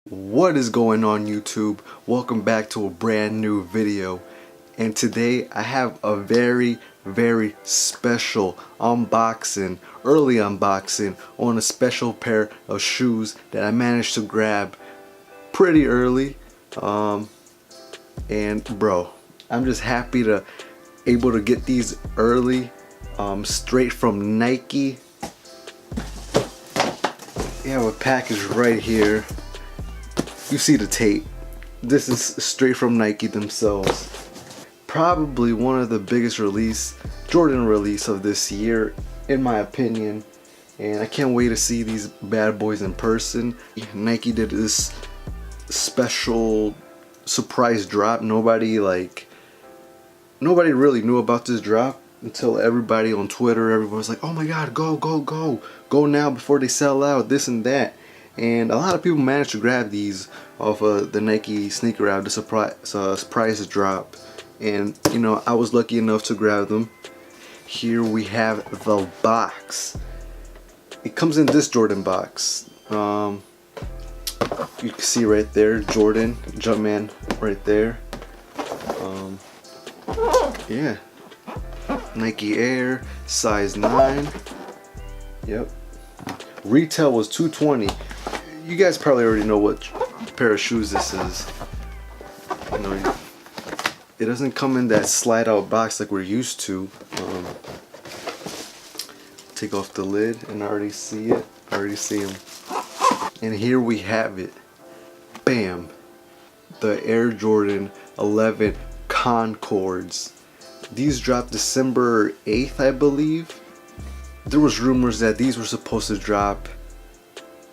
What is going on, YouTube? Welcome back to a brand new video, and today I have a very special early unboxing on a special pair of shoes that I managed to grab pretty early. And bro, I'm just happy to able to get these early, straight from Nike. You have a package right here. You see the tape. This is straight from Nike themselves. Probably one of the biggest Jordan release of this year, in my opinion. And I can't wait to see these bad boys in person. Nike did this special surprise drop. Nobody really knew about this drop until everybody on Twitter. Everyone was like, oh my god, go now before they sell out, this and that. And a lot of people managed to grab these off of the Nike sneaker app, the surprise drop. And you know, I was lucky enough to grab them. Here we have the box. It comes in this Jordan box. You can see right there, Jordan Jumpman right there. Yeah, Nike Air, size 9. Yep. Retail was $220. You guys probably already know what pair of shoes this is. You know, it doesn't come in that slide out box like we're used to. Take off the lid, and I already see it. I already see them. And here we have it. Bam! The Air Jordan 11 Concords. These dropped December 8th, I believe. There was rumors that these were supposed to drop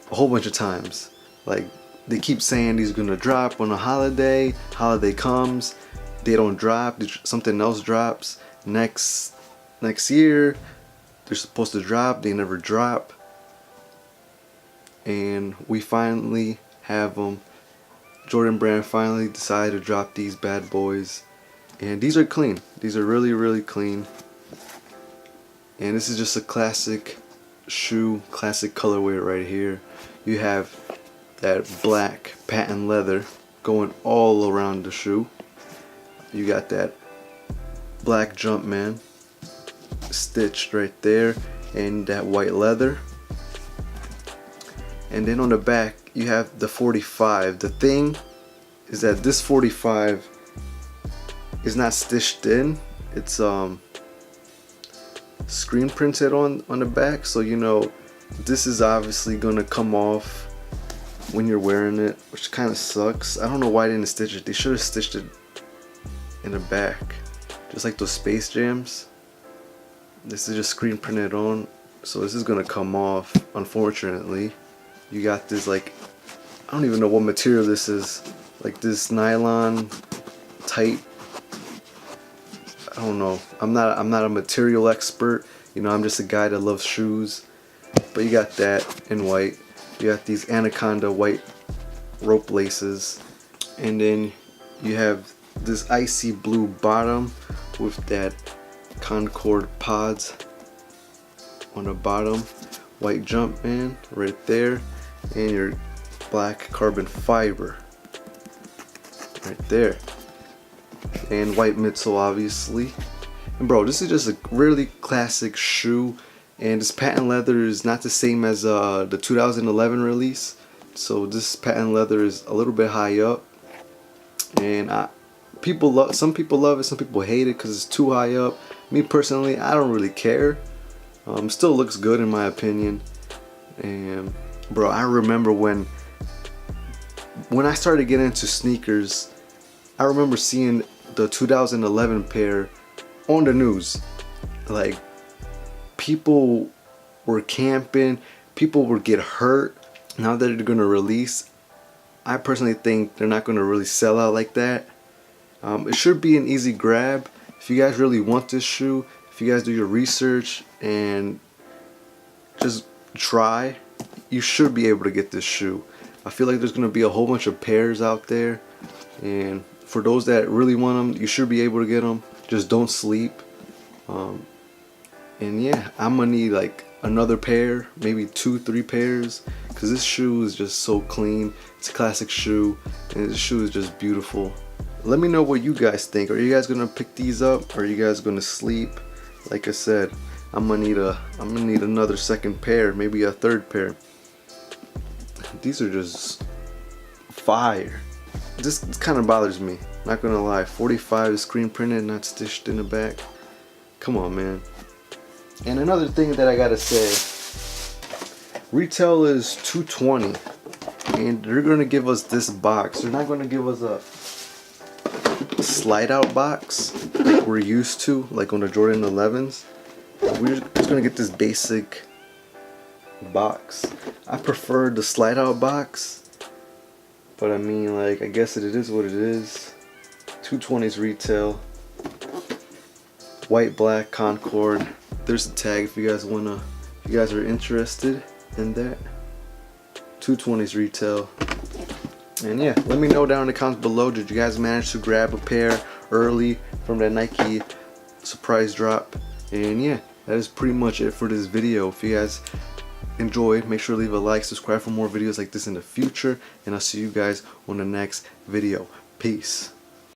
a whole bunch of times. Like, they keep saying these are gonna drop on a holiday. Holiday comes, they don't drop. Something else drops. Next year, they're supposed to drop. They never drop. And we finally have them. Jordan Brand finally decided to drop these bad boys. And these are clean. These are really clean. And this is just a classic shoe, classic colorway right here. You have that black patent leather going all around the shoe. You got that black Jumpman stitched right there, and that white leather. And then on the back you have the 45. The thing is that this 45 is not stitched in. It's screen printed on the back, so you know this is obviously gonna come off when you're wearing it, which kind of sucks. I don't know why they didn't stitch it. They should have stitched it in the back, just like those Space Jams. This is just screen printed on, so this is gonna come off, unfortunately. You got this, like, I don't even know what material this is, like this nylon type. I don't know. I'm not a material expert. You know, I'm just a guy that loves shoes. But you got that in white. You got these Anaconda white rope laces. And then you have this icy blue bottom with that Concord pods on the bottom. White Jumpman right there. And your black carbon fiber right there. And white midsole, obviously. And bro, this is just a really classic shoe, and this patent leather is not the same as the 2011 release, so this patent leather is a little bit high up, and some people love it, some people hate it because it's too high up. Me personally, I don't really care. Still looks good in my opinion. And bro, I remember when I started getting into sneakers, I remember seeing the 2011 pair on the news. Like, people were camping, people would get hurt. Now that they're gonna release, I personally think they're not gonna really sell out like that. It should be an easy grab. If you guys really want this shoe, if you guys do your research and just try, you should be able to get this shoe. I feel like there's gonna be a whole bunch of pairs out there, and for those that really want them, you should be able to get them. Just don't sleep. And yeah, I'm gonna need like another pair, maybe 2-3 pairs, because this shoe is just so clean. It's a classic shoe, and this shoe is just beautiful. Let me know what you guys think. Are you guys gonna pick these up? Or are you guys gonna sleep? Like I said, I'm gonna need another second pair, maybe a third pair. These are just fire. This kind of bothers me, not gonna lie. 45 is screen printed, not stitched in the back. Come on, man. And another thing that I gotta say, retail is $220, and they're gonna give us this box. They're not gonna give us a slide out box like we're used to, like on the Jordan 11s. We're just gonna get this basic box. I prefer the slide out box, but I mean, like, I guess it is what it is. 220's retail. White, black, Concord. There's a tag if you guys are interested in that. 220's retail. And yeah, let me know down in the comments below, did you guys manage to grab a pair early from that Nike surprise drop? And yeah, that is pretty much it for this video. If you guys enjoyed, make sure to leave a like, subscribe for more videos like this in the future, and I'll see you guys on the next video. Peace.